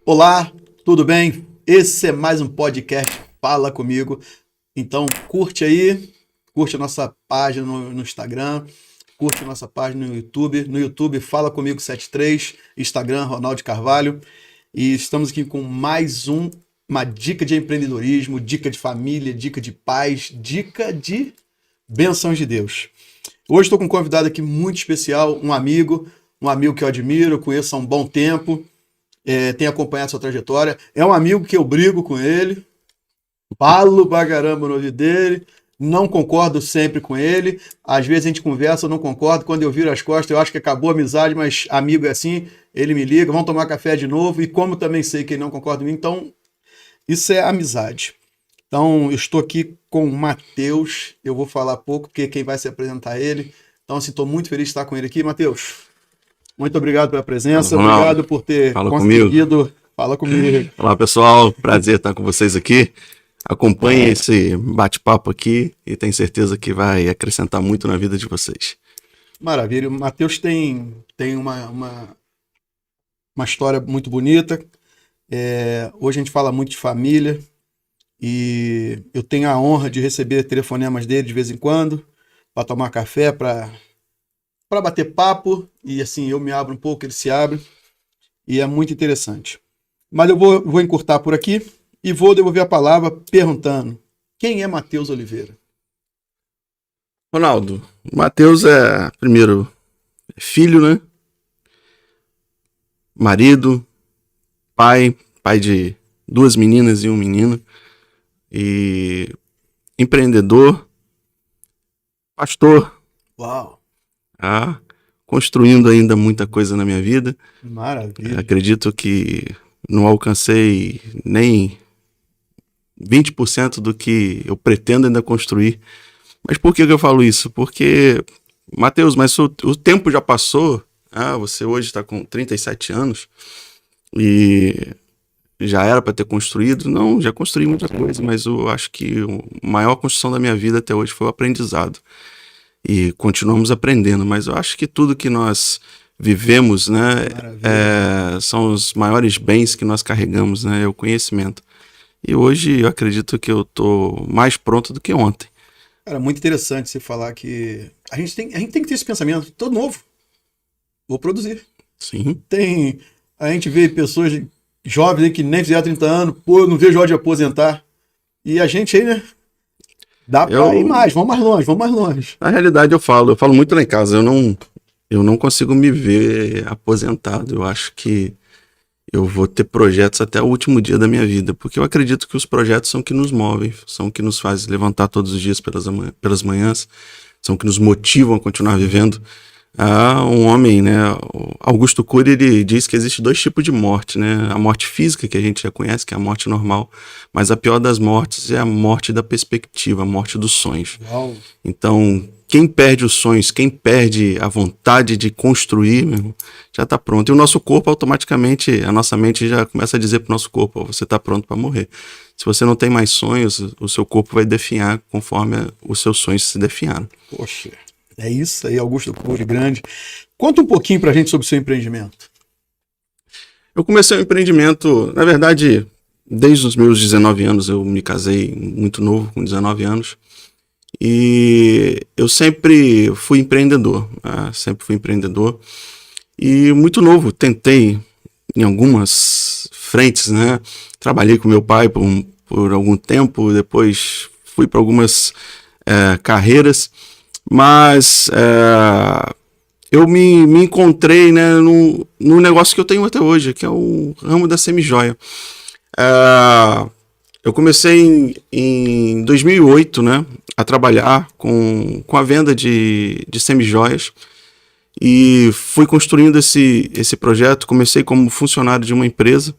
Olá, tudo bem? Esse é mais um podcast Fala Comigo. Então curte aí, curte a nossa página no Instagram, curte a nossa página no YouTube. No YouTube Fala Comigo 73, Instagram Ronaldo Carvalho. E estamos aqui com uma dica de empreendedorismo, dica de família, dica de paz, dica de bênçãos de Deus. Hoje estou com um convidado aqui muito especial, um amigo que eu admiro, conheço há um bom tempo. Tenho acompanhado sua trajetória. É um amigo que eu brigo com ele, falo pra caramba no ouvido dele, não concordo sempre com ele. Às vezes a gente conversa, eu não concordo. Quando eu viro as costas, eu acho que acabou a amizade, mas amigo é assim, ele me liga, vamos tomar café de novo. E como também sei que ele não concorda comigo, então isso é amizade. Então eu estou aqui com o Matheus, eu vou falar pouco, porque quem vai se apresentar é ele. Então, assim, estou muito feliz de estar com ele aqui. Matheus, muito obrigado pela presença, obrigado por ter conseguido. Fala comigo. Olá, pessoal, prazer estar com vocês aqui. Acompanhe esse bate-papo aqui e tenho certeza que vai acrescentar muito na vida de vocês. Maravilha. O Matheus tem uma história muito bonita. Hoje a gente fala muito de família e eu tenho a honra de receber telefonemas dele de vez em quando para tomar café, para bater papo, e assim, eu me abro um pouco, ele se abre, e é muito interessante. Mas eu vou encurtar por aqui e vou devolver a palavra perguntando: quem é Matheus Oliveira? Ronaldo, Matheus é, primeiro, filho, né? Marido, pai de 2 meninas e um menino, e empreendedor, pastor. Uau! Construindo ainda muita coisa na minha vida. Maravilha. Acredito que não alcancei nem 20% do que eu pretendo ainda construir. Mas por que eu falo isso? Porque, Matheus, mas o tempo já passou. Você hoje está com 37 anos e já era para ter construído. Não, já construí muita coisa, mas eu acho que a maior construção da minha vida até hoje foi o aprendizado. E continuamos aprendendo, mas eu acho que tudo que nós vivemos, né, são os maiores bens que nós carregamos, né, é o conhecimento. E hoje eu acredito que eu estou mais pronto do que ontem. Cara, muito interessante você falar que a gente tem que ter esse pensamento, todo novo, vou produzir. Sim. A gente vê pessoas jovens aí que nem fizeram 30 anos, eu não vejo hora de aposentar. E a gente aí, né? Dá pra ir mais, vamos mais longe. Na realidade eu falo muito lá em casa, eu não consigo me ver aposentado. Eu acho que eu vou ter projetos até o último dia da minha vida, porque eu acredito que os projetos são que nos movem, são que nos fazem levantar todos os dias pelas manhãs, são que nos motivam a continuar vivendo. Um homem, né, Augusto Cury, ele diz que existe 2 tipos de morte, né? A morte física, que a gente já conhece, que é a morte normal, mas a pior das mortes é a morte da perspectiva, a morte dos sonhos. Uau. Então, quem perde os sonhos, quem perde a vontade de construir, meu irmão, já está pronto. E o nosso corpo, automaticamente, a nossa mente já começa a dizer para o nosso corpo: você está pronto para morrer. Se você não tem mais sonhos, o seu corpo vai definhar conforme os seus sonhos se definharam. Poxa, é isso aí, Augusto Cury, grande. Conta um pouquinho pra gente sobre o seu empreendimento. Eu comecei o empreendimento, na verdade, desde os meus 19 anos. Eu me casei muito novo, com 19 anos. E eu sempre fui empreendedor, E muito novo, tentei em algumas frentes, né? Trabalhei com meu pai por algum tempo, depois fui para algumas carreiras. Mas eu me encontrei, né, no negócio que eu tenho até hoje, que é o ramo da semijoia. Eu comecei em 2008, né, a trabalhar com a venda de semijoias e fui construindo esse projeto. Comecei como funcionário de uma empresa,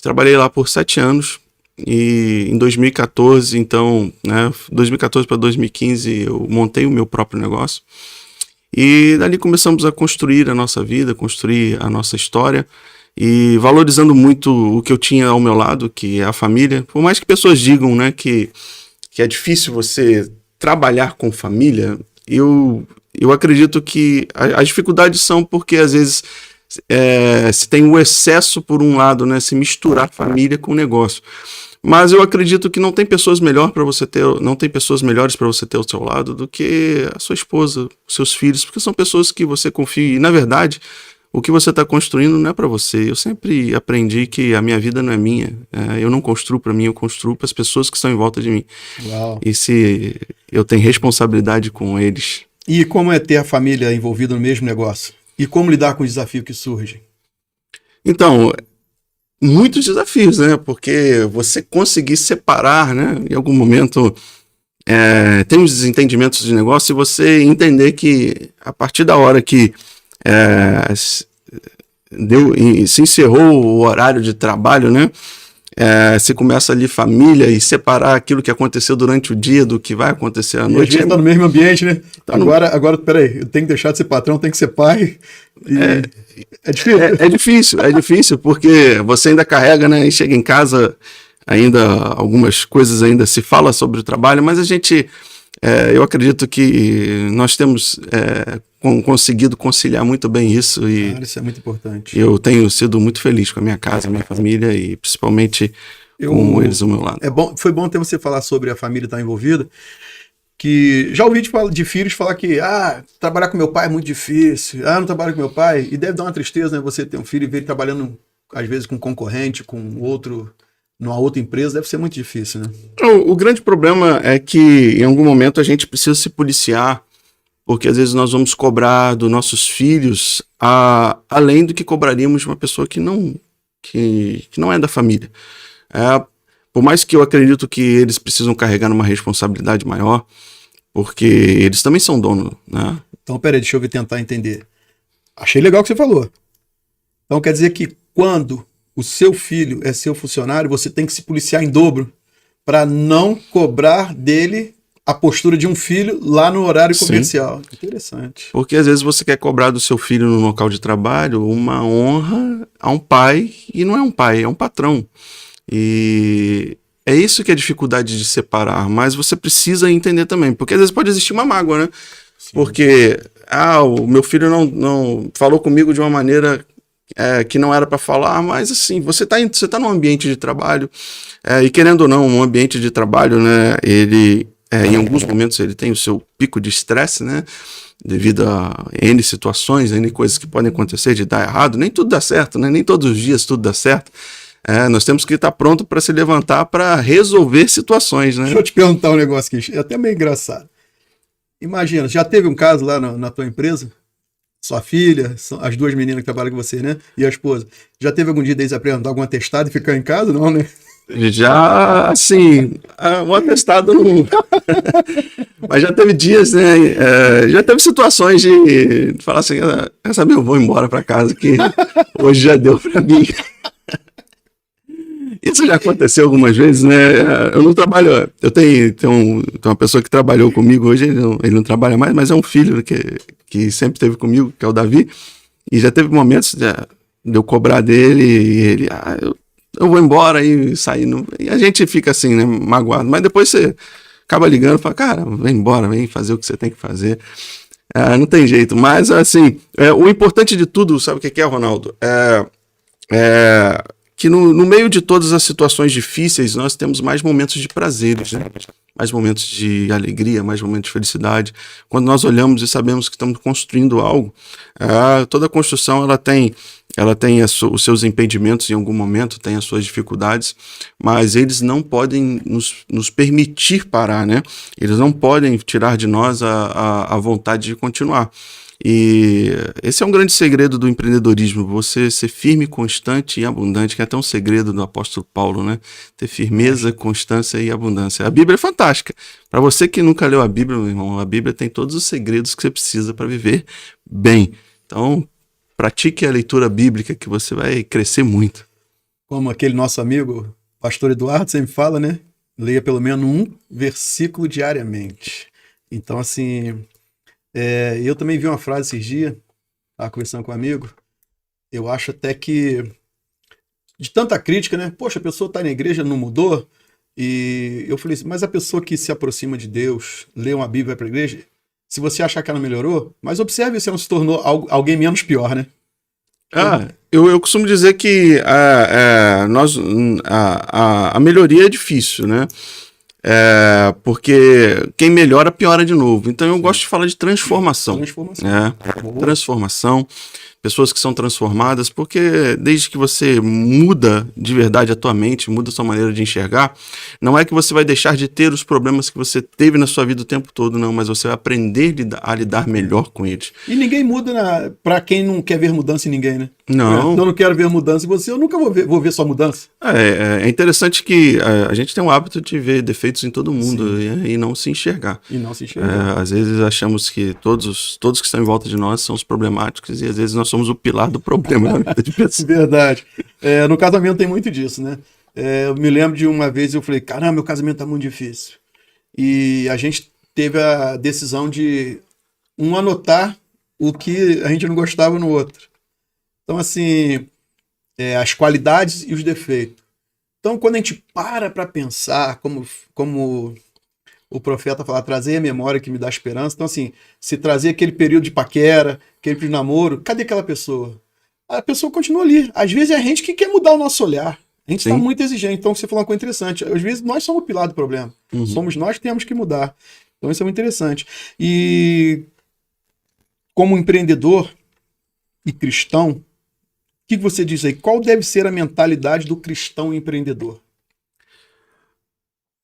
trabalhei lá por 7 anos. E em 2014, então, né, 2014 para 2015, eu montei o meu próprio negócio. E dali começamos a construir a nossa vida, construir a nossa história, e valorizando muito o que eu tinha ao meu lado, que é a família. Por mais que pessoas digam, né, que é difícil você trabalhar com família, eu acredito que as dificuldades são porque, às vezes, se tem o excesso por um lado, né? Se misturar família com negócio. Mas eu acredito que não tem pessoas melhores para você ter ao seu lado do que a sua esposa, os seus filhos, porque são pessoas que você confia. E, na verdade, o que você está construindo não é para você. Eu sempre aprendi que a minha vida não é minha. Eu não construo para mim, eu construo para as pessoas que estão em volta de mim. Uau. E se eu tenho responsabilidade com eles. E como é ter a família envolvida no mesmo negócio? E como lidar com os desafios que surgem? Então, muitos desafios, né? Porque você conseguir separar, né? Em algum momento tem os desentendimentos de negócio e você entender que a partir da hora que se encerrou o horário de trabalho, né? Você começa ali família e separar aquilo que aconteceu durante o dia do que vai acontecer à noite. A gente está no mesmo ambiente, né? Agora, peraí, eu tenho que deixar de ser patrão, tenho que ser pai. É difícil. É difícil, porque você ainda carrega, né? E chega em casa, ainda algumas coisas ainda se fala sobre o trabalho, mas a gente, eu acredito que nós temos conseguido conciliar muito bem isso. E isso é muito importante. eu tenho sido muito feliz com a minha casa, a minha família e principalmente com eles ao meu lado. Foi bom ter você falar sobre a família estar envolvida, que já ouvi de filhos falar que trabalhar com meu pai é muito difícil, não trabalho com meu pai, e deve dar uma tristeza, né, você ter um filho e ver ele trabalhando às vezes com um concorrente, com outro, numa outra empresa, deve ser muito difícil, né? O grande problema é que em algum momento a gente precisa se policiar, porque às vezes nós vamos cobrar dos nossos filhos além do que cobraríamos de uma pessoa que não é da família. Por mais que eu acredito que eles precisam carregar uma responsabilidade maior, porque eles também são donos, né? Então, peraí, deixa eu tentar entender. Achei legal o que você falou. Então, quer dizer que quando o seu filho é seu funcionário, você tem que se policiar em dobro para não cobrar dele a postura de um filho lá no horário comercial. Sim. Interessante. Porque às vezes você quer cobrar do seu filho no local de trabalho uma honra a um pai, e não é um pai, é um patrão. E é isso que é a dificuldade de separar, mas você precisa entender também, porque às vezes pode existir uma mágoa, né? Sim. Porque o meu filho não falou comigo de uma maneira que não era para falar, mas assim, você tá num ambiente de trabalho, e querendo ou não, um ambiente de trabalho, né, ele em alguns momentos ele tem o seu pico de estresse, né, devido a N situações, N coisas que podem acontecer de dar errado. Nem tudo dá certo, né? Nem todos os dias tudo dá certo. Nós temos que estar pronto para se levantar para resolver situações, né? Deixa eu te perguntar um negócio aqui, é até meio engraçado. Imagina, já teve um caso lá na tua empresa? Sua filha, as duas meninas que trabalham com você, né? E a esposa. Já teve algum dia deles apresentar algum atestado e ficar em casa? Não, né? Já, assim, um atestado não. Mas já teve dias, né? Já teve situações de falar assim: quer saber, eu vou embora para casa, que hoje já deu para mim. Isso já aconteceu algumas vezes, né? Eu não trabalho. Eu tenho uma pessoa que trabalhou comigo hoje, ele não trabalha mais, mas é um filho que sempre esteve comigo, que é o Davi. E já teve momentos de eu cobrar dele e ele, eu vou embora e sair. E a gente fica assim, né? Magoado. Mas depois você acaba ligando e fala, cara, vem embora, vem fazer o que você tem que fazer. Não tem jeito. Mas, assim, o importante de tudo, sabe o que é, Ronaldo? Que no meio de todas as situações difíceis, nós temos mais momentos de prazeres, né? Mais momentos de alegria, mais momentos de felicidade. Quando nós olhamos e sabemos que estamos construindo algo, toda construção ela tem os seus impedimentos em algum momento, tem as suas dificuldades, mas eles não podem nos permitir parar, né? Eles não podem tirar de nós a vontade de continuar. E esse é um grande segredo do empreendedorismo, você ser firme, constante e abundante, que é até um segredo do apóstolo Paulo, né? Ter firmeza, constância e abundância. A Bíblia é fantástica. Para você que nunca leu a Bíblia, meu irmão, a Bíblia tem todos os segredos que você precisa para viver bem. Então, pratique a leitura bíblica que você vai crescer muito. Como aquele nosso amigo, pastor Eduardo, sempre fala, né? Leia pelo menos um versículo diariamente. Então, assim... eu também vi uma frase esses dias, estava conversando com um amigo, eu acho até que, de tanta crítica, né? Poxa, a pessoa está na igreja, não mudou, e eu falei assim, mas a pessoa que se aproxima de Deus, lê uma Bíblia, vai para a igreja, se você achar que ela melhorou, mas observe se ela se tornou alguém menos pior, né? Eu costumo dizer que a melhoria é difícil, né? Porque quem melhora, piora de novo. Então eu gosto de falar de transformação. Transformação. Pessoas que são transformadas, porque desde que você muda de verdade a tua mente, muda a sua maneira de enxergar, não é que você vai deixar de ter os problemas que você teve na sua vida o tempo todo, não, mas você vai aprender a lidar melhor com eles. E ninguém muda para quem não quer ver mudança em ninguém, né? Não. Eu não quero ver mudança em você, eu nunca vou ver sua mudança. É interessante que a gente tem o hábito de ver defeitos em todo mundo e não se enxergar. Às vezes achamos que todos que estão em volta de nós são os problemáticos e às vezes nós somos o pilar do problema na vida de pessoas. Verdade. No casamento tem muito disso, né? Eu me lembro de uma vez eu falei, caramba, meu casamento tá muito difícil. E a gente teve a decisão de anotar o que a gente não gostava no outro. Então, assim, as qualidades e os defeitos. Então, quando a gente para pensar, como o profeta fala, trazer a memória que me dá esperança. Então, assim, se trazer aquele período de paquera, aquele período de namoro, cadê aquela pessoa? A pessoa continua ali. Às vezes é a gente que quer mudar o nosso olhar. A gente está muito exigente. Então, você falou uma coisa interessante. Às vezes nós somos o pilar do problema. Somos nós que temos que mudar. Então, isso é muito interessante. E como empreendedor e cristão, o que você diz aí? Qual deve ser a mentalidade do cristão empreendedor?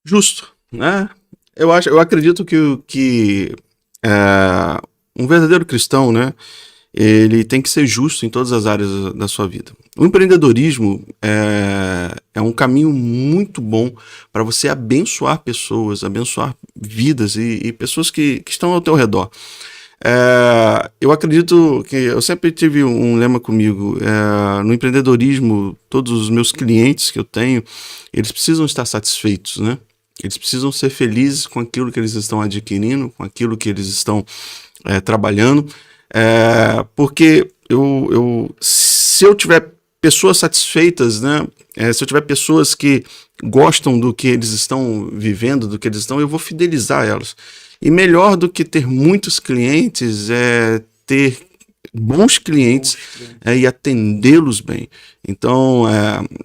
Justo, né? Eu acredito que um verdadeiro cristão, né? Ele tem que ser justo em todas as áreas da sua vida. O empreendedorismo é um caminho muito bom para você abençoar pessoas, abençoar vidas e pessoas que estão ao teu redor. Eu acredito que eu sempre tive um lema comigo, no empreendedorismo, todos os meus clientes que eu tenho, eles precisam estar satisfeitos, né? Eles precisam ser felizes com aquilo que eles estão adquirindo, com aquilo que eles estão trabalhando, porque se eu tiver pessoas satisfeitas, né? Se eu tiver pessoas que gostam do que eles estão vivendo, do que eles estão, eu vou fidelizar elas. E melhor do que ter muitos clientes é ter bons clientes e atendê-los bem. Então,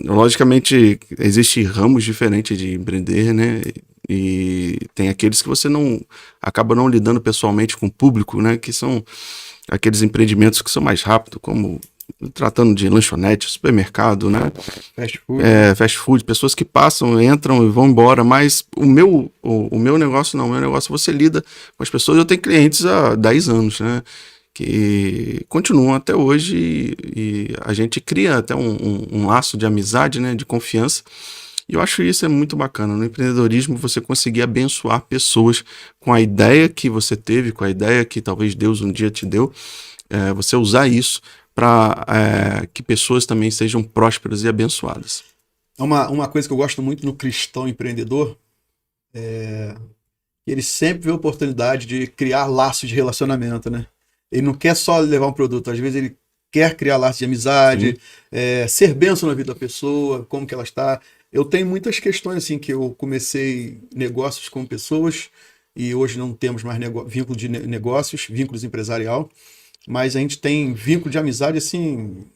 logicamente, existem ramos diferentes de empreender, né? E tem aqueles que você acaba não lidando pessoalmente com o público, né? Que são aqueles empreendimentos que são mais rápidos, como tratando de lanchonete, supermercado, né? Fast food, pessoas que passam, entram e vão embora, mas o meu negócio não, o meu negócio você lida com as pessoas. Eu tenho clientes há 10 anos, né? Que continuam até hoje e a gente cria até um laço de amizade, né? De confiança. E eu acho isso muito bacana. No empreendedorismo, você conseguir abençoar pessoas com a ideia que você teve, com a ideia que talvez Deus um dia te deu, você usar isso para que pessoas também sejam prósperas e abençoadas. Uma coisa que eu gosto muito no cristão empreendedor ele sempre vê a oportunidade de criar laços de relacionamento, né? Ele não quer só levar um produto, às vezes ele quer criar laços de amizade, ser bênção na vida da pessoa, como que ela está. Eu tenho muitas questões assim que eu comecei negócios com pessoas e hoje não temos mais vínculo de negócios, vínculos empresarial, mas a gente tem vínculo de amizade assim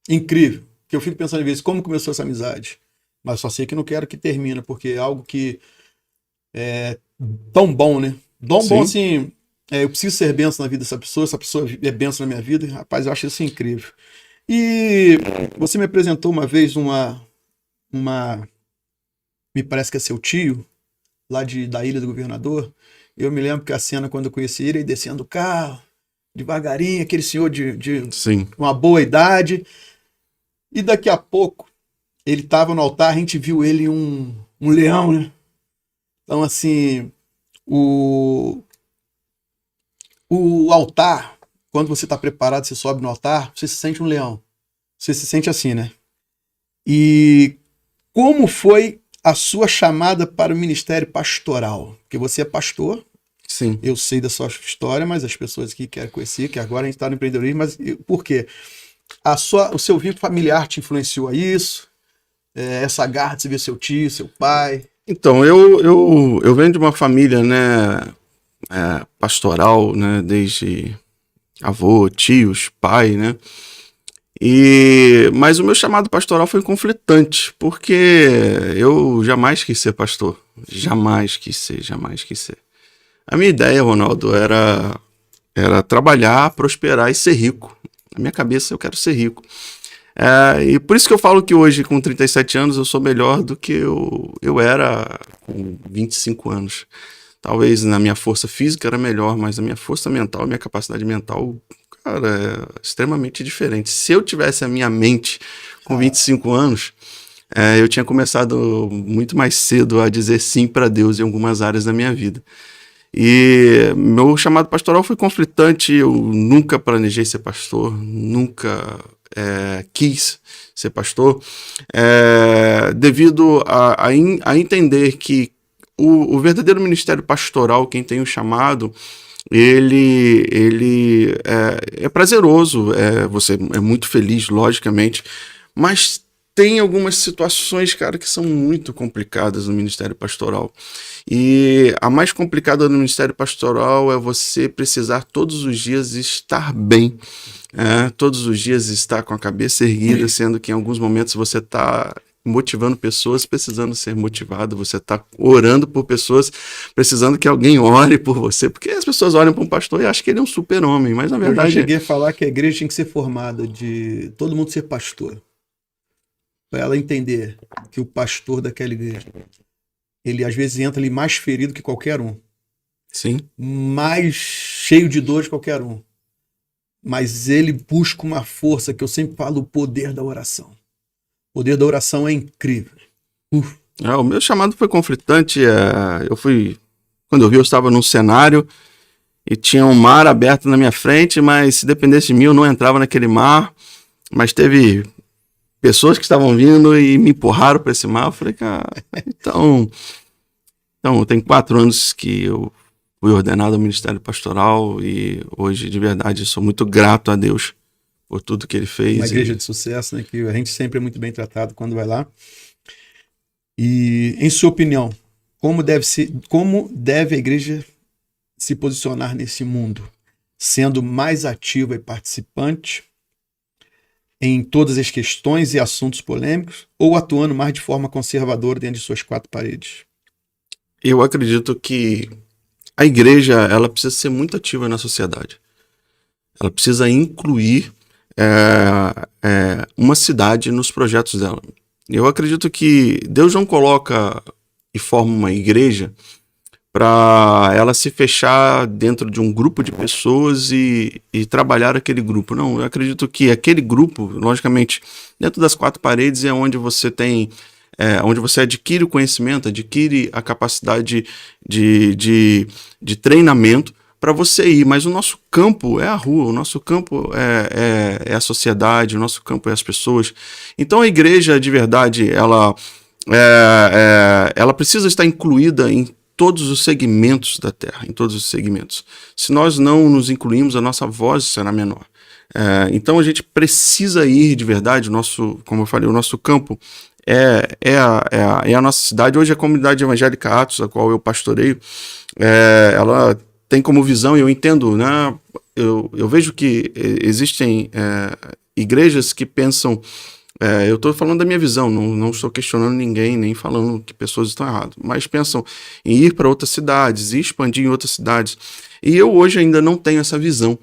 incrível, que eu fico pensando às vezes como começou essa amizade, mas só sei que não quero que termine, porque é algo que é tão bom, né? Tão bom assim, eu preciso ser bênção na vida dessa pessoa, essa pessoa é bênção na minha vida, e, rapaz, eu acho isso incrível. E você me apresentou uma vez me parece que é seu tio, lá da Ilha do Governador. Eu me lembro que a cena, quando eu conheci ele descendo do carro, devagarinho, aquele senhor de uma boa idade, e daqui a pouco ele estava no altar, a gente viu ele um leão, né? Então, assim, o altar, quando você está preparado, você sobe no altar, você se sente um leão. Você se sente assim, né? E como foi a sua chamada para o ministério pastoral? Porque você é pastor. Sim. Eu sei da sua história, mas as pessoas aqui querem conhecer, que agora a gente está no empreendedorismo, mas por quê? O seu vínculo familiar te influenciou a isso? Essa garra de você ver seu tio, seu pai? Então, eu venho de uma família, né, pastoral, né, desde avô, tios, pai, né? Mas o meu chamado pastoral foi conflitante, porque eu jamais quis ser pastor. Jamais quis ser, jamais quis ser. A minha ideia, Ronaldo, era trabalhar, prosperar e ser rico. Na minha cabeça eu quero ser rico. E por isso que eu falo que hoje, com 37 anos, eu sou melhor do que eu era com 25 anos. Talvez na minha força física era melhor, mas a minha força mental, a minha capacidade mental, cara, é extremamente diferente. Se eu tivesse a minha mente com 25 anos, eu tinha começado muito mais cedo a dizer sim para Deus em algumas áreas da minha vida. E meu chamado pastoral foi conflitante. Eu nunca planejei ser pastor, nunca quis ser pastor, devido a entender que o verdadeiro ministério pastoral, quem tem o chamado, ele é prazeroso, você é muito feliz, logicamente, mas tem algumas situações, cara, que são muito complicadas no ministério pastoral. E a mais complicada no ministério pastoral é você precisar todos os dias estar bem, todos os dias estar com a cabeça erguida, sendo que em alguns momentos você está motivando pessoas precisando ser motivado, você está orando por pessoas precisando que alguém ore por você, porque as pessoas olham para um pastor e acham que ele é um super-homem, mas na verdade... Eu já cheguei a falar que a igreja tinha que ser formada de todo mundo ser pastor, para ela entender que o pastor daquela igreja, ele às vezes entra ali mais ferido que qualquer um. Sim. Mais cheio de dores que qualquer um. Mas ele busca uma força, que eu sempre falo, o poder da oração. O poder da oração é incrível. O meu chamado foi conflitante. Quando eu vi, eu estava num cenário e tinha um mar aberto na minha frente, mas se dependesse de mim, eu não entrava naquele mar. Mas teve pessoas que estavam vindo e me empurraram para esse mar. Eu falei, cara, então tem 4 anos que eu fui ordenado ao ministério pastoral e hoje, de verdade, sou muito grato a Deus por tudo que ele fez. Uma igreja de sucesso, né? Que a gente sempre é muito bem tratado quando vai lá. E, em sua opinião, como deve a igreja se posicionar nesse mundo? Sendo mais ativa e participante em todas as questões e assuntos polêmicos, ou atuando mais de forma conservadora dentro de suas 4 paredes? Eu acredito que a igreja, ela precisa ser muito ativa na sociedade. Ela precisa incluir uma cidade nos projetos dela. Eu acredito que Deus não coloca e forma uma igreja para ela se fechar dentro de um grupo de pessoas e trabalhar aquele grupo. Não, eu acredito que aquele grupo, logicamente, dentro das 4 paredes é onde você tem, onde você adquire o conhecimento, adquire a capacidade de treinamento para você ir. Mas o nosso campo é a rua, o nosso campo é a sociedade, o nosso campo é as pessoas. Então a igreja, de verdade, ela precisa estar incluída em todos os segmentos da terra, em todos os segmentos. Se nós não nos incluímos, a nossa voz será menor. Então a gente precisa ir de verdade, como eu falei, o nosso campo é a nossa cidade. Hoje a comunidade evangélica Atos, a qual eu pastoreio, ela tem como visão, e eu entendo, né? Eu vejo que existem igrejas que pensam... eu estou falando da minha visão, não estou questionando ninguém, nem falando que pessoas estão erradas, mas pensam em ir para outras cidades e expandir em outras cidades. E eu hoje ainda não tenho essa visão,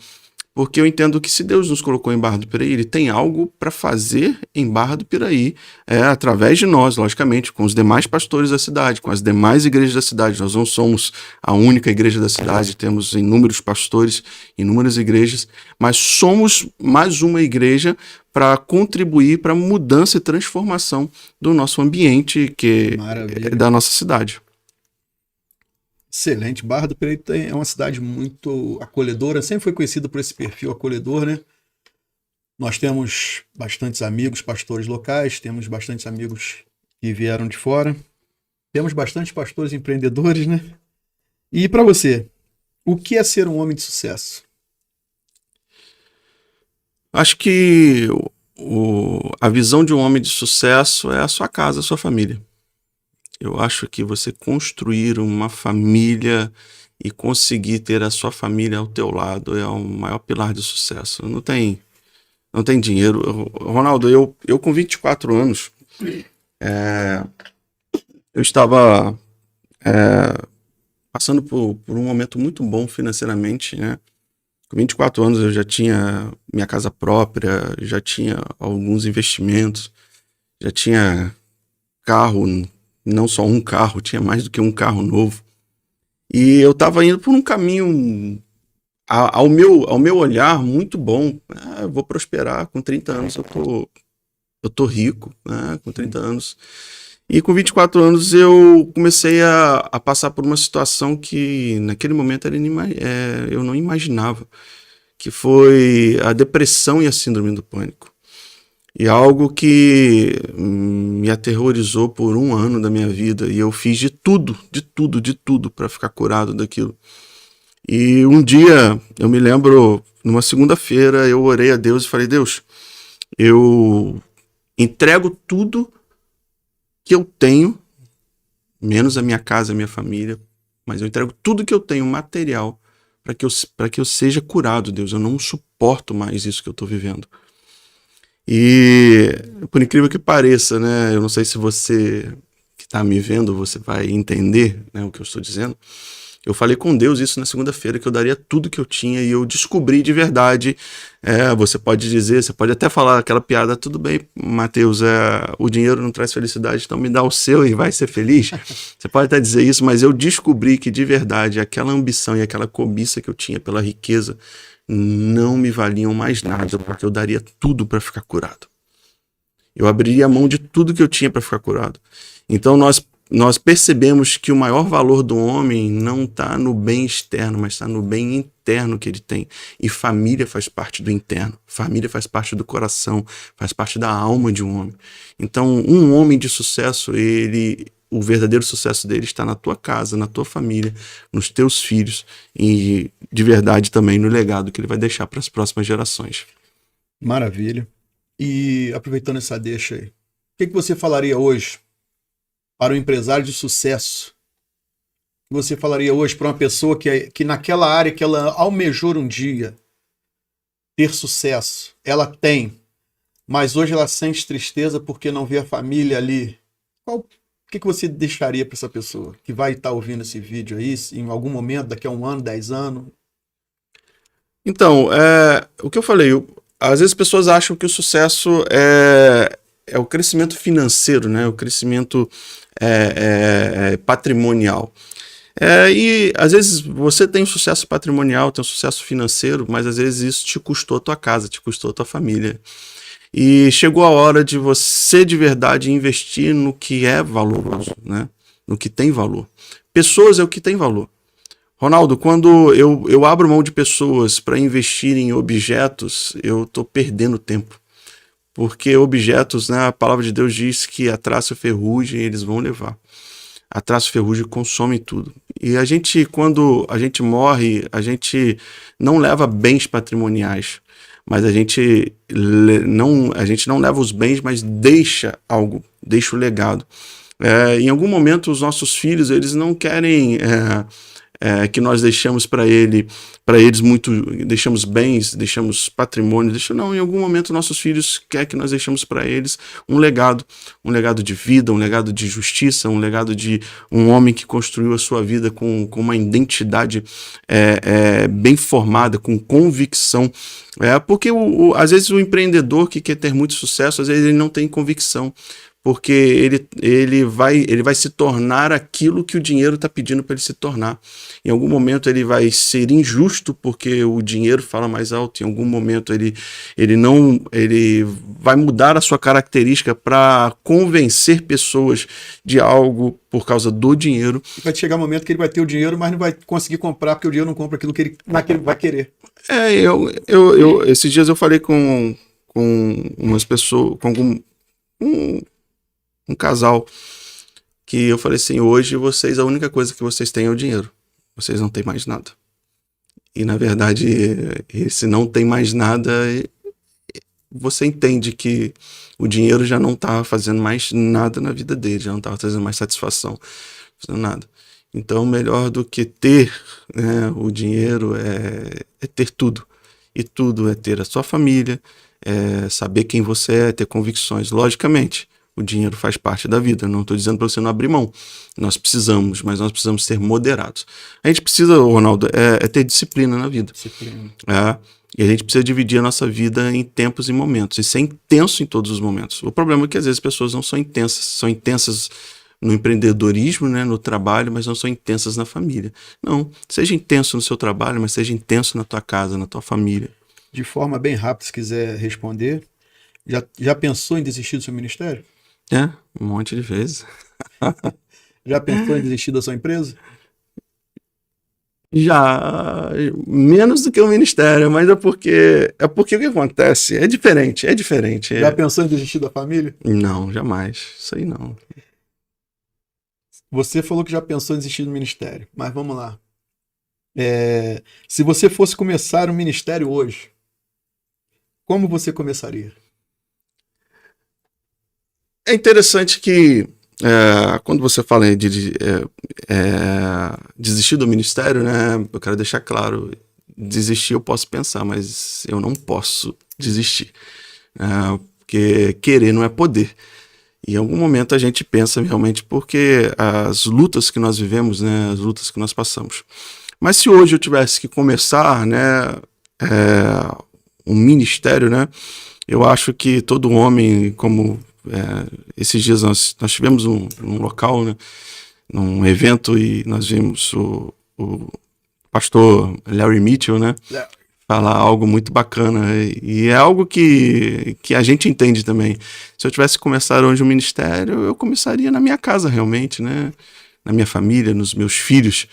porque eu entendo que se Deus nos colocou em Barra do Piraí, Ele tem algo para fazer em Barra do Piraí, através de nós, logicamente, com os demais pastores da cidade, com as demais igrejas da cidade. Nós não somos a única igreja da cidade, temos inúmeros pastores, inúmeras igrejas, mas somos mais uma igreja para contribuir para a mudança e transformação do nosso ambiente, da nossa cidade. Excelente. Barra do Piraí é uma cidade muito acolhedora, sempre foi conhecida por esse perfil acolhedor, né? Nós temos bastantes amigos pastores locais, temos bastantes amigos que vieram de fora, temos bastantes pastores empreendedores, né? E para você, o que é ser um homem de sucesso? Acho que a visão de um homem de sucesso é a sua casa, a sua família. Eu acho que você construir uma família e conseguir ter a sua família ao teu lado é o maior pilar de sucesso. Não tem não tem dinheiro. Ronaldo, eu com 24 anos, eu estava passando por um momento muito bom financeiramente, né? Com 24 anos eu já tinha minha casa própria, já tinha alguns investimentos, já tinha carro, não só um carro, tinha mais do que um carro novo. E eu estava indo por um caminho, ao meu olhar, muito bom. Eu vou prosperar, com 30 anos eu tô rico, né? Com 30 anos. E com 24 anos eu comecei a passar por uma situação que naquele momento eu não imaginava, que foi a depressão e a síndrome do pânico. E algo que me aterrorizou por um ano da minha vida. E eu fiz de tudo para ficar curado daquilo. E um dia, eu me lembro, numa segunda-feira, eu orei a Deus e falei: Deus, eu entrego tudo que eu tenho, menos a minha casa, a minha família, mas eu entrego tudo que eu tenho, material, para que eu seja curado, Deus. Eu não suporto mais isso que eu estou vivendo. E, por incrível que pareça, né, eu não sei se você que está me vendo, você vai entender, né, o que eu estou dizendo. Eu falei com Deus isso na segunda-feira, que eu daria tudo que eu tinha, e eu descobri de verdade. Você pode dizer, você pode até falar aquela piada: tudo bem, Mateus, o dinheiro não traz felicidade, então me dá o seu e vai ser feliz. Você pode até dizer isso, mas eu descobri que de verdade aquela ambição e aquela cobiça que eu tinha pela riqueza não me valiam mais nada, porque eu daria tudo para ficar curado. Eu abriria a mão de tudo que eu tinha para ficar curado. Então nós percebemos que o maior valor do homem não está no bem externo, mas está no bem interno que ele tem. E família faz parte do interno. Família faz parte do coração, faz parte da alma de um homem. Então, um homem de sucesso, o verdadeiro sucesso dele está na tua casa, na tua família, nos teus filhos e, de verdade, também no legado que ele vai deixar para as próximas gerações. Maravilha. E aproveitando essa deixa aí, o que você falaria hoje para um empresário de sucesso? O que você falaria hoje para uma pessoa que naquela área que ela almejou um dia ter sucesso, ela tem, mas hoje ela sente tristeza porque não vê a família ali? O que você deixaria para essa pessoa que vai estar ouvindo esse vídeo aí, em algum momento, daqui a 1 ano, 10 anos? Então, o que eu falei, às vezes as pessoas acham que o sucesso é o crescimento financeiro, né? O crescimento patrimonial. E às vezes você tem um sucesso patrimonial, tem um sucesso financeiro, mas às vezes isso te custou a tua casa, te custou a tua família. E chegou a hora de você de verdade investir no que é valoroso, né? No que tem valor. Pessoas é o que tem valor. Ronaldo, quando eu abro mão de pessoas para investir em objetos, eu estou perdendo tempo. Porque objetos, né, a palavra de Deus diz que a traça e a ferrugem eles vão levar. A traça e a ferrugem consomem tudo. E quando a gente morre, a gente não leva bens patrimoniais, mas a gente não leva os bens, mas deixa algo, deixa o legado. Em algum momento os nossos filhos, eles não querem que nós deixamos para eles deixamos bens, deixamos patrimônio, não, em algum momento nossos filhos querem que nós deixemos para eles um legado de vida, um legado de justiça, um legado de um homem que construiu a sua vida com uma identidade bem formada, com convicção. Porque às vezes o empreendedor que quer ter muito sucesso, às vezes ele não tem convicção, porque ele vai se tornar aquilo que o dinheiro está pedindo para ele se tornar. Em algum momento ele vai ser injusto porque o dinheiro fala mais alto. Em algum momento ele vai mudar a sua característica para convencer pessoas de algo por causa do dinheiro. E vai chegar um momento que ele vai ter o dinheiro, mas não vai conseguir comprar porque o dinheiro não compra aquilo que ele vai querer. Esses dias eu falei com umas pessoas, com um casal, que eu falei assim: hoje a única coisa que vocês têm é o dinheiro, vocês não têm mais nada. E na verdade, se não tem mais nada, você entende que o dinheiro já não está fazendo mais nada na vida dele, já não está trazendo mais satisfação, fazendo nada. Então, melhor do que ter, né, o dinheiro é ter tudo. E tudo é ter a sua família, é saber quem você é, ter convicções. Logicamente, o dinheiro faz parte da vida. Não estou dizendo para você não abrir mão. Nós precisamos, mas nós precisamos ser moderados. A gente precisa, Ronaldo, ter disciplina na vida. Disciplina. E a gente precisa dividir a nossa vida em tempos e momentos. E ser intenso em todos os momentos. O problema é que às vezes as pessoas não são intensas. São intensas no empreendedorismo, né, no trabalho, mas não são intensas na família. Não, seja intenso no seu trabalho, mas seja intenso na tua casa, na tua família. De forma bem rápida, se quiser responder, já pensou em desistir do seu ministério? Um monte de vezes. Já pensou em desistir da sua empresa? Já, menos do que o ministério, mas é porque o que acontece? É diferente. Já pensou em desistir da família? Não, jamais. Isso aí não. Você falou que já pensou em desistir do ministério, mas vamos lá. Se você fosse começar um ministério hoje, como você começaria? É interessante que quando você fala de desistir do ministério, né? Eu quero deixar claro, desistir eu posso pensar, mas eu não posso desistir. Porque querer não é poder. E em algum momento a gente pensa realmente porque as lutas que nós vivemos, né? As lutas que nós passamos. Mas se hoje eu tivesse que começar, né? Um ministério, né? Eu acho que todo homem, como esses dias nós tivemos um local, né, num evento, e nós vimos o pastor Larry Mitchell, né, falar algo muito bacana, e é algo que a gente entende também. Se eu tivesse que começar hoje um ministério, eu começaria na minha casa realmente, né, na minha família, nos meus filhos,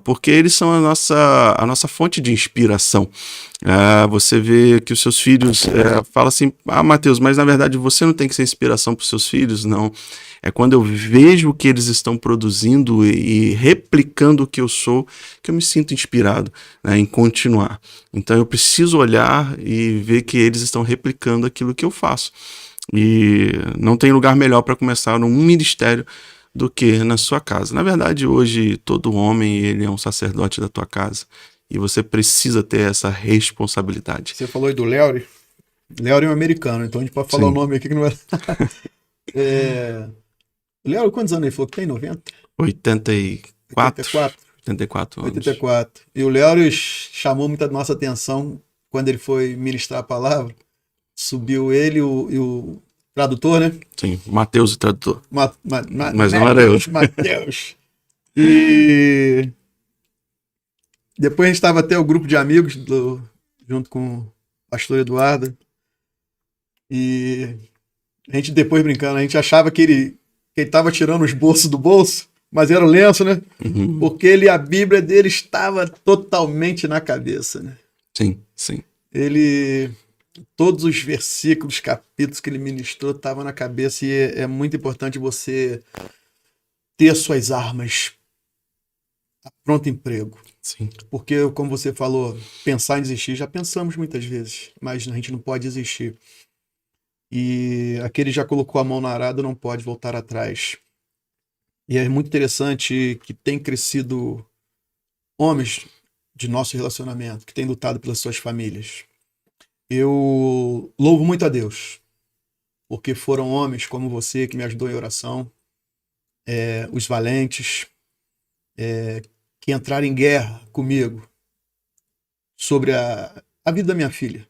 porque eles são a nossa fonte de inspiração. Você vê que os seus filhos falam assim, Mateus, mas na verdade você não tem que ser inspiração para os seus filhos, não. É quando eu vejo o que eles estão produzindo e replicando o que eu sou, que eu me sinto inspirado, né, em continuar. Então eu preciso olhar e ver que eles estão replicando aquilo que eu faço. E não tem lugar melhor para começar um ministério do que na sua casa. Na verdade, hoje, todo homem ele é um sacerdote da tua casa. E você precisa ter essa responsabilidade. Você falou aí do Larry. Larry é um americano, então a gente pode falar o nome aqui que não é... O Larry, quantos anos ele falou que tem? 90? 84 anos. 84. E o Larry chamou muita nossa atenção quando ele foi ministrar a palavra. Subiu ele e o tradutor, né? Sim, Mateus, o tradutor. Mas não era eu. Mateus. E depois a gente estava até o grupo de amigos junto com o pastor Eduardo. E a gente depois brincando, a gente achava que ele estava tirando os bolsos do bolso, mas era o lenço, né? Uhum. Porque a Bíblia dele estava totalmente na cabeça, né? Sim. Todos os versículos, capítulos que ele ministrou estavam na cabeça, e é muito importante você ter as suas armas a pronto emprego. Sim. Porque, como você falou, pensar em desistir, já pensamos muitas vezes, mas a gente não pode desistir. E aquele já colocou a mão na arada não pode voltar atrás. E é muito interessante que tem crescido homens de nosso relacionamento, que têm lutado pelas suas famílias. Eu louvo muito a Deus, porque foram homens como você que me ajudou em oração, os valentes, que entraram em guerra comigo sobre a vida da minha filha,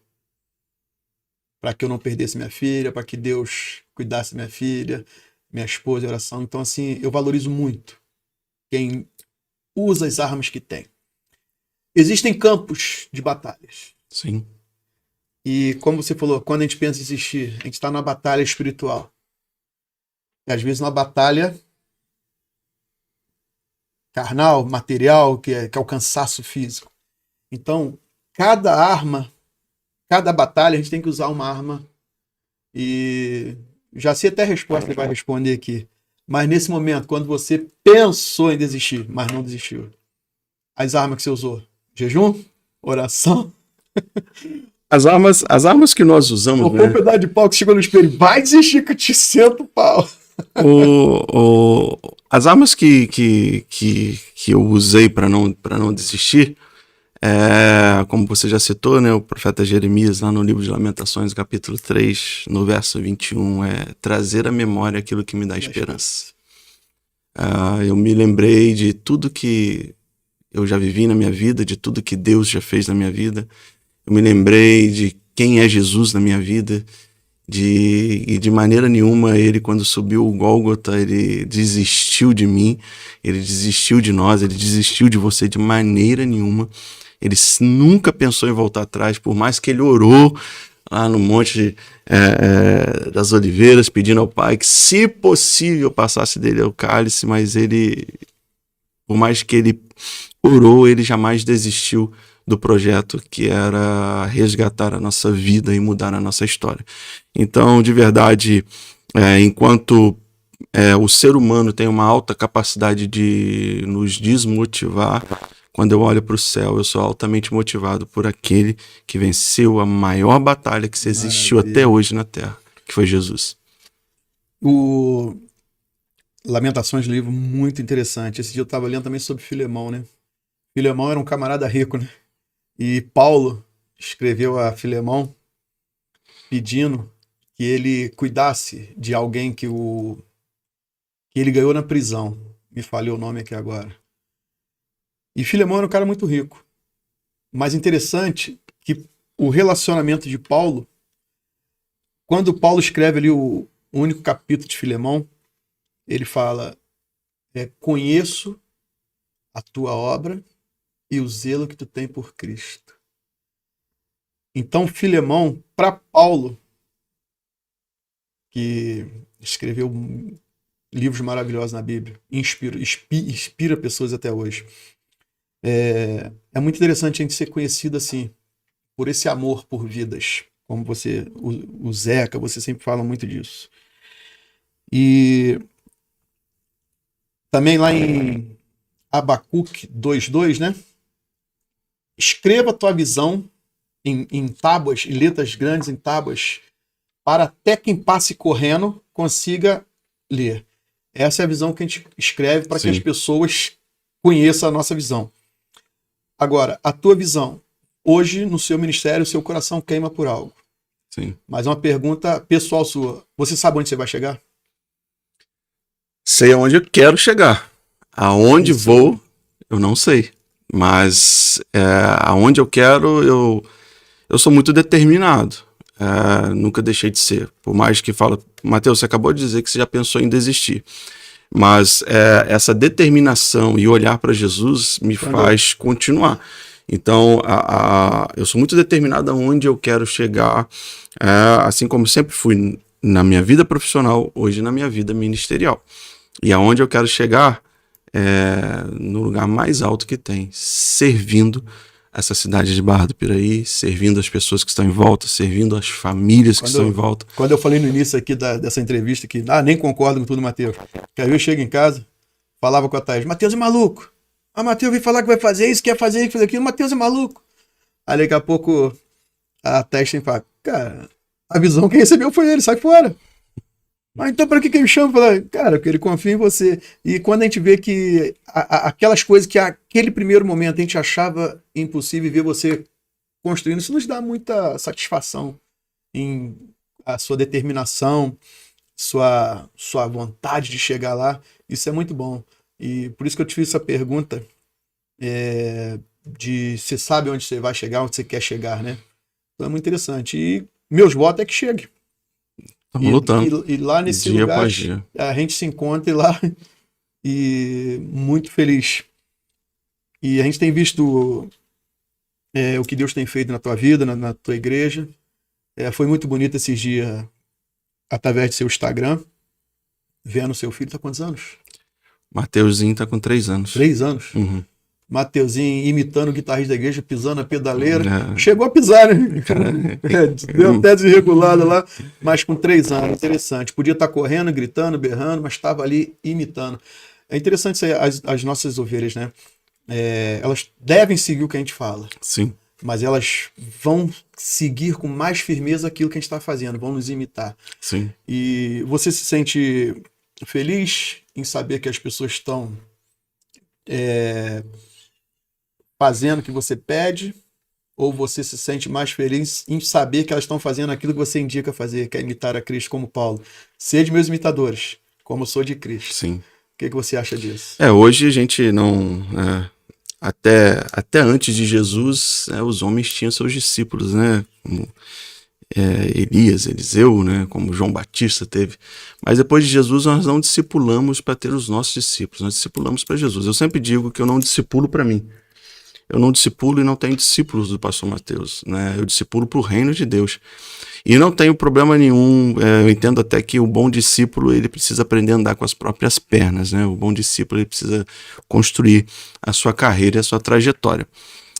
para que eu não perdesse minha filha, para que Deus cuidasse da minha filha, minha esposa em oração. Então, assim, eu valorizo muito quem usa as armas que tem. Existem campos de batalhas. Sim. E como você falou, quando a gente pensa em desistir, a gente está na batalha espiritual. E às vezes na batalha carnal, material, que é o cansaço físico. Então, cada arma, cada batalha, a gente tem que usar uma arma. E já sei até a resposta que ele vai responder aqui. Mas nesse momento, quando você pensou em desistir, mas não desistiu, as armas que você usou? Jejum? Oração? As armas que nós usamos, o pedaço de pau que chegou no espelho, vai desistir que eu te sento o pau. As armas que eu usei para não desistir, Como você já citou, né, o profeta Jeremias, lá no livro de Lamentações, capítulo 3, no verso 21, trazer à memória aquilo que me dá esperança. Eu me lembrei de tudo que eu já vivi na minha vida, de tudo que Deus já fez na minha vida. Eu me lembrei de quem é Jesus na minha vida, e de maneira nenhuma ele, quando subiu o Gólgota, ele desistiu de mim, ele desistiu de nós, ele desistiu de você de maneira nenhuma. Ele nunca pensou em voltar atrás, por mais que ele orou lá no Monte das Oliveiras, pedindo ao Pai que, se possível, passasse dele o cálice, mas ele, por mais que ele orou, ele jamais desistiu do projeto que era resgatar a nossa vida e mudar a nossa história. Então, de verdade, enquanto o ser humano tem uma alta capacidade de nos desmotivar, quando eu olho para o céu, eu sou altamente motivado por aquele que venceu a maior batalha que existiu até hoje na Terra, que foi Jesus. O Lamentações, livro muito interessante. Esse dia eu estava lendo também sobre Filemão, né? Filemão era um camarada rico, né? E Paulo escreveu a Filemão pedindo que ele cuidasse de alguém que ele ganhou na prisão. Me falhou o nome aqui agora. E Filemão era um cara muito rico. Mas interessante que o relacionamento de Paulo, quando Paulo escreve ali o único capítulo de Filemão, ele fala: conheço a tua obra e o zelo que tu tem por Cristo. Então, Filemão, para Paulo, que escreveu livros maravilhosos na Bíblia, inspira pessoas até hoje. É muito interessante a gente ser conhecido assim, por esse amor por vidas. Como você, o Zeca, você sempre fala muito disso. E também lá em Abacuque 2:2, né? Escreva a tua visão em tábuas, em letras grandes, em tábuas, para até quem passe correndo consiga ler. Essa é a visão que a gente escreve para que as pessoas conheçam a nossa visão. Agora, a tua visão, hoje no seu ministério, o seu coração queima por algo. Sim. Mas uma pergunta pessoal sua: você sabe onde você vai chegar? Sei aonde eu quero chegar. Aonde vou, eu não sei. Mas aonde eu quero, eu sou muito determinado. Nunca deixei de ser. Por mais que fala, Mateus, você acabou de dizer que você já pensou em desistir. Mas essa determinação e olhar para Jesus me faz continuar. Então, eu sou muito determinado aonde eu quero chegar, assim como sempre fui na minha vida profissional, hoje na minha vida ministerial. E aonde eu quero chegar no lugar mais alto que tem, servindo essa cidade de Barra do Piraí, servindo as pessoas que estão em volta, servindo as famílias que estão em volta. Quando eu falei no início aqui dessa entrevista que nem concordo com tudo, Mateus, que aí eu chego em casa, falava com a Thaís: Mateus é maluco. Mateus veio falar que vai fazer isso, quer fazer isso, fazer aquilo, Mateus é maluco. Aí daqui a pouco a Thaís tem que falar: cara, a visão quem recebeu foi ele, sai fora. Mas então para que ele me chama? Fala, cara, porque ele confia em você. E quando a gente vê que aquelas coisas que naquele primeiro momento a gente achava impossível, ver você construindo, isso nos dá muita satisfação em a sua determinação, sua vontade de chegar lá. Isso é muito bom. E por isso que eu te fiz essa pergunta de você sabe onde você vai chegar, onde você quer chegar, né? Então é muito interessante. E meus votos é que chegue. Estamos lutando. E lá nesse dia lugar, após dia. a gente se encontra lá e muito feliz. E a gente tem visto o que Deus tem feito na tua vida, na tua igreja. Foi muito bonito esses dias, através do seu Instagram, vendo seu filho. Tá quantos anos? Mateuzinho tá com 3 anos. 3 anos? Uhum. Mateuzinho imitando o guitarrista da igreja, pisando a pedaleira. Chegou a pisar, né? Deu até desregulada lá, mas com 3 anos. Interessante. Podia estar correndo, gritando, berrando, mas estava ali imitando. É interessante isso aí, as nossas ovelhas, né? Elas devem seguir o que a gente fala. Sim. Mas elas vão seguir com mais firmeza aquilo que a gente está fazendo, vão nos imitar. Sim. E você se sente feliz em saber que as pessoas estão fazendo o que você pede, ou você se sente mais feliz em saber que elas estão fazendo aquilo que você indica fazer, que é imitar a Cristo, como Paulo? Sede meus imitadores, como eu sou de Cristo. Sim. O que você acha disso? Hoje a gente não... até antes de Jesus, os homens tinham seus discípulos, né? Como Elias, Eliseu, né? Como João Batista teve. Mas depois de Jesus, nós não discipulamos para ter os nossos discípulos, nós discipulamos para Jesus. Eu sempre digo que eu não discipulo para mim. Eu não discipulo e não tenho discípulos do pastor Mateus, né? Eu discipulo para o reino de Deus. E não tenho problema nenhum, eu entendo até que o bom discípulo, ele precisa aprender a andar com as próprias pernas, né? O bom discípulo, ele precisa construir a sua carreira e a sua trajetória.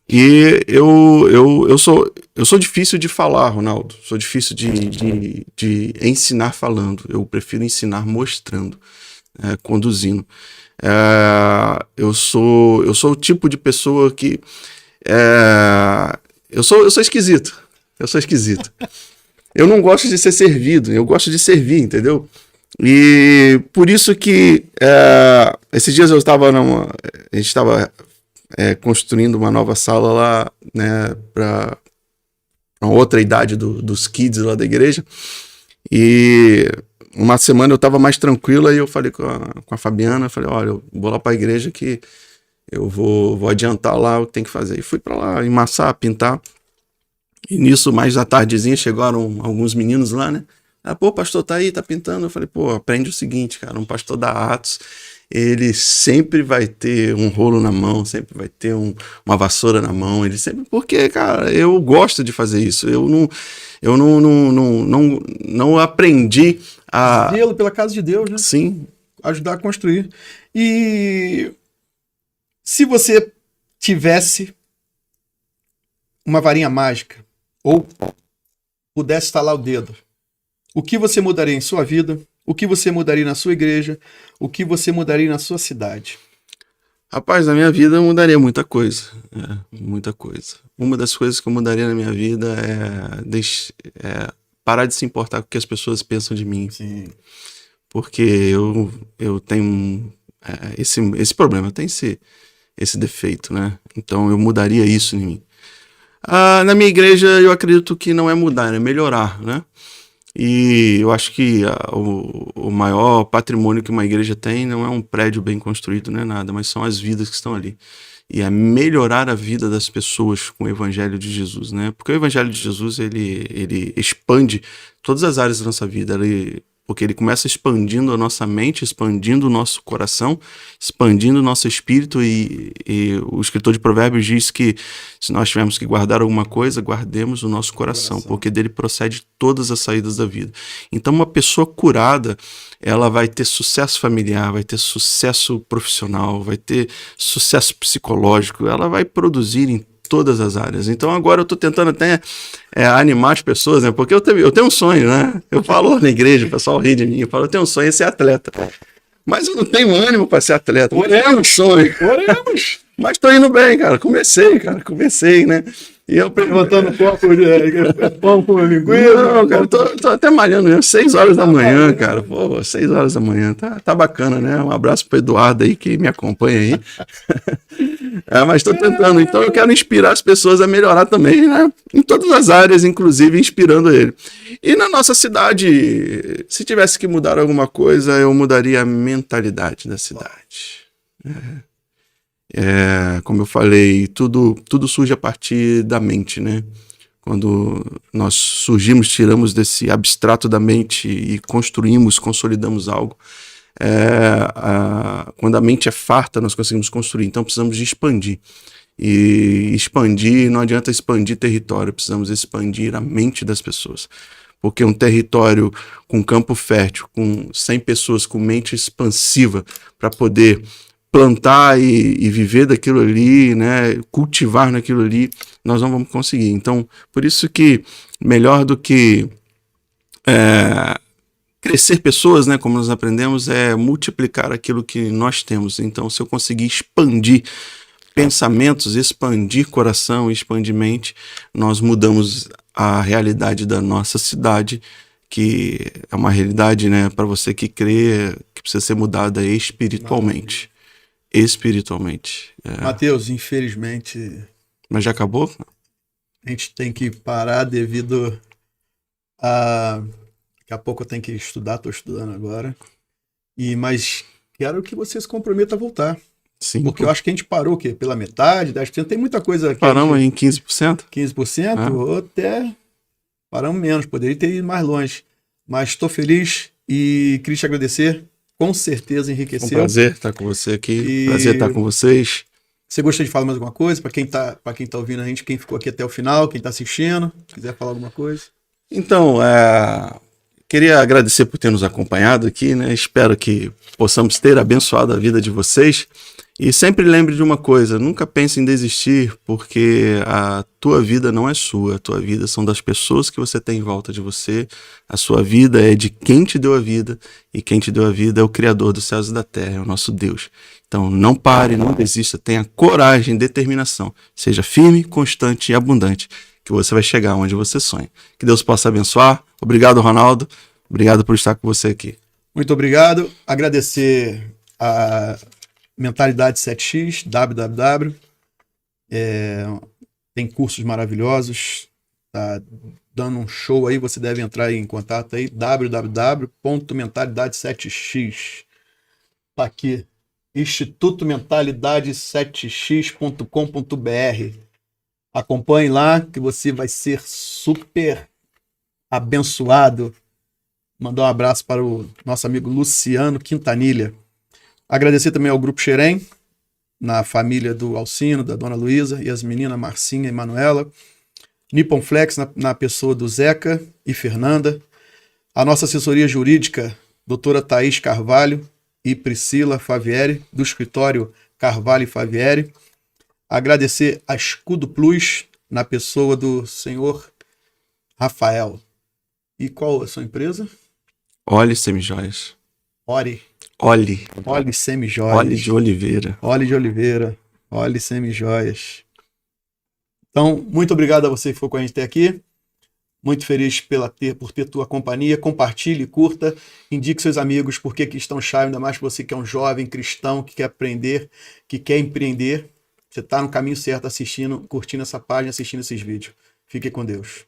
E eu sou difícil de falar, Ronaldo, sou difícil de ensinar falando, eu prefiro ensinar mostrando, conduzindo. Eu sou o tipo de pessoa que eu sou esquisito. Eu não gosto de ser servido, eu gosto de servir, entendeu? E por isso que esses dias a gente estava construindo uma nova sala lá, né, para uma outra idade dos kids lá da igreja. E uma semana eu estava mais tranquilo, aí eu falei com a Fabiana, falei, olha, eu vou lá para a igreja que eu vou adiantar lá o que tem que fazer. E fui para lá emassar, pintar. E nisso, mais à tardezinha, chegaram alguns meninos lá, né? Pô, pastor, tá aí, tá pintando. Eu falei, pô, aprende o seguinte, cara, um pastor da Atos, ele sempre vai ter um rolo na mão, sempre vai ter uma vassoura na mão, ele sempre... Porque, cara, eu gosto de fazer isso, eu não aprendi a... Zelo pela casa de Deus, né? Sim. Ajudar a construir. E se você tivesse uma varinha mágica, ou pudesse estalar o dedo, o que você mudaria em sua vida? O que você mudaria na sua igreja? O que você mudaria na sua cidade? Rapaz, na minha vida eu mudaria muita coisa. Muita coisa. Uma das coisas que eu mudaria na minha vida é parar de se importar com o que as pessoas pensam de mim. Sim. Porque eu tenho esse problema, eu tenho esse defeito, né? Então eu mudaria isso em mim. Na minha igreja eu acredito que não é mudar, é melhorar, né? E eu acho que o maior patrimônio que uma igreja tem não é um prédio bem construído, não é nada, mas são as vidas que estão ali. E é melhorar a vida das pessoas com o evangelho de Jesus, né? Porque o evangelho de Jesus, ele expande todas as áreas da nossa vida, porque ele começa expandindo a nossa mente, expandindo o nosso coração, expandindo o nosso espírito, e o escritor de Provérbios diz que se nós tivermos que guardar alguma coisa, guardemos o nosso coração, porque dele procede todas as saídas da vida. Então uma pessoa curada, ela vai ter sucesso familiar, vai ter sucesso profissional, vai ter sucesso psicológico, ela vai produzir em todas as áreas. Então agora eu estou tentando até animar as pessoas, né? Porque eu tenho um sonho, né? Eu falo na igreja, o pessoal ri de mim, eu falo, eu tenho um sonho de ser atleta. Mas eu não tenho ânimo para ser atleta. Oremos, sonho. Oremos. Mas estou indo bem, cara. Comecei, né? E eu levantando pão com linguiça. Não, cara, tô até malhando mesmo. 6 horas da manhã, cara. Pô, 6 horas da manhã. Tá bacana, né? Um abraço pro Eduardo aí que me acompanha aí. Mas estou tentando. Então eu quero inspirar as pessoas a melhorar também, né? Em todas as áreas, inclusive inspirando ele. E na nossa cidade, se tivesse que mudar alguma coisa, eu mudaria a mentalidade da cidade. Como eu falei, tudo surge a partir da mente, né? Quando nós surgimos, tiramos desse abstrato da mente e construímos, consolidamos algo. Quando a mente é farta, nós conseguimos construir. Então precisamos de expandir. E expandir, não adianta expandir território, precisamos expandir a mente das pessoas. Porque um território com campo fértil, com 100 pessoas com mente expansiva para poder plantar e viver daquilo ali, né, cultivar naquilo ali, nós não vamos conseguir. Então, por isso que melhor do que crescer pessoas, né, como nós aprendemos, é multiplicar aquilo que nós temos. Então, se eu conseguir expandir pensamentos, expandir coração, expandir mente, nós mudamos a realidade da nossa cidade, que é uma realidade, né, para você que crê, que precisa ser mudada espiritualmente. espiritualmente. Matheus, infelizmente, Mas já acabou? a gente tem que parar devido a... Daqui a pouco eu tenho que estudar, estou estudando agora. Mas quero que você se comprometa a voltar. Sim. Porque eu acho que a gente parou o quê? Pela metade, 10%. Tem muita coisa aqui. Paramos em 15%? 15%, ou até paramos menos, poderia ter ido mais longe. Mas estou feliz e queria te agradecer. Com certeza enriqueceu. Um prazer estar com você aqui. Prazer estar com vocês. Você gostaria de falar mais alguma coisa? Para quem tá ouvindo a gente, quem ficou aqui até o final, quem está assistindo, quiser falar alguma coisa? Então, queria agradecer por ter nos acompanhado aqui, né? Espero que possamos ter abençoado a vida de vocês. E sempre lembre de uma coisa, nunca pense em desistir, porque a tua vida não é sua, a tua vida são das pessoas que você tem em volta de você, a sua vida é de quem te deu a vida, e quem te deu a vida é o Criador dos céus e da terra, é o nosso Deus. Então não pare, não desista, tenha coragem, determinação, seja firme, constante e abundante, que você vai chegar onde você sonha. Que Deus possa abençoar. Obrigado, Ronaldo, obrigado por estar com você aqui. Muito obrigado, agradecer a Mentalidade 7x, www. Tem cursos maravilhosos, tá dando um show aí, você deve entrar em contato aí, www.mentalidade7x. Tá aqui, Instituto Mentalidade 7x.com.br. Acompanhe lá que você vai ser super abençoado. Mandar um abraço para o nosso amigo Luciano Quintanilha. Agradecer também ao Grupo Xerém, na família do Alcino, da Dona Luísa e as meninas Marcinha e Manuela. Nippon Flex, na pessoa do Zeca e Fernanda. A nossa assessoria jurídica, doutora Thaís Carvalho e Priscila Favieri, do escritório Carvalho e Favieri. Agradecer a Escudo Plus, na pessoa do senhor Rafael. E qual a sua empresa? Olhe Semijoias. Olhe Semijoias. Olhe de Oliveira. Olhe Semijoias. Então, muito obrigado a você que ficou com a gente até aqui. Muito feliz por ter tua companhia. Compartilhe, curta, indique seus amigos porque que estão chave, ainda mais você que é um jovem cristão que quer aprender, que quer empreender. Você está no caminho certo assistindo, curtindo essa página, assistindo esses vídeos. Fique com Deus.